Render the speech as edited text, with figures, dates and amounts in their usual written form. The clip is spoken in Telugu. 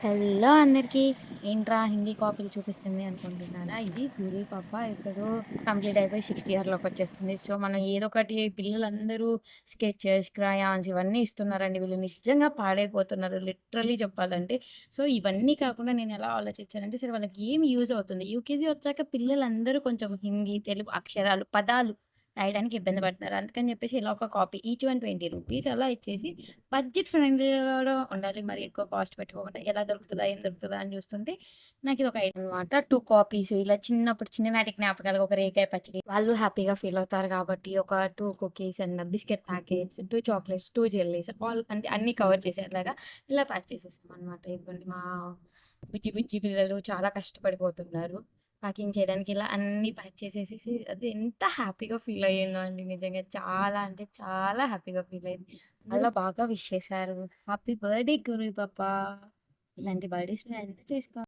హలో అందరికీ. ఏంట్రా హిందీ కాపీలు చూపిస్తుంది అనుకుంటున్నారా? ఇది గురు పాప ఇప్పుడు కంప్లీట్ అయిపోయి 6థ్ ఇయర్‌లోకొచ్చేస్తుంది. సో, మనం ఏదో ఒకటి పిల్లలందరూ స్కెచెస్, క్రయాన్స్ ఇవన్నీ ఇస్తున్నారండి. వీళ్ళు నిజంగా పాడైపోతున్నారు లిటరల్లీ చెప్పాలంటే. సో, ఇవన్నీ కాకుండా నేనెలా ఆలోచించానంటే, సరే వాళ్ళకి ఏం యూజ్ అవుతుంది? యూకేజీ వచ్చాక పిల్లలందరూ కొంచెం హిందీ, తెలుగు అక్షరాలు, పదాలు రాయడానికి ఇబ్బంది పడుతున్నారు. అందుకని చెప్పేసి ఇలా ఒక కాపీ ఈచ్ వన్ ₹20 అలా ఇచ్చేసి బడ్జెట్ ఫ్రెండ్లీగా ఉండాలి. మరి ఎక్కువ కాస్ట్ పెట్టుకోకుండా ఎలా దొరుకుతదా? ఏం దొరుకుతదా? అని చూస్తుంటే నాకిదొక ఐడియా అనమాట. 2 కాపీస్ ఇలా చిన్ననాటి జ్ఞాపకాలుగా ఒక రేకాయ పచ్చడి. వాళ్ళు హ్యాపీగా ఫీల్ అవుతారు కాబట్టి ఒక 2 cookies and biscuit packets, 2 chocolates, 2 jellies all అంటే అన్నీ కవర్ చేసేలాగా ఇలా ప్యాక్ చేసేసామనమాట. ఇదిగోండి మా బుజ్జి బుజ్జి పిల్లలు చాలా కష్టపడిపోతున్నారు. ప్యాకింగ్ చేయడానికి ఇలా అన్నీ ప్యాక్ చేసేసేసి అది ఎంత హ్యాపీగా ఫీల్ అయ్యానో అండి నిజంగా. చాలా అంటే చాలా హ్యాపీగా ఫీల్ అయింది. అలా బాగా విష్ చేశారు. హ్యాపీ బర్త్‌డే గురు పాపా! ఇలాంటి బర్త్‌డేస్‌లో ఎన్నో చేసుకో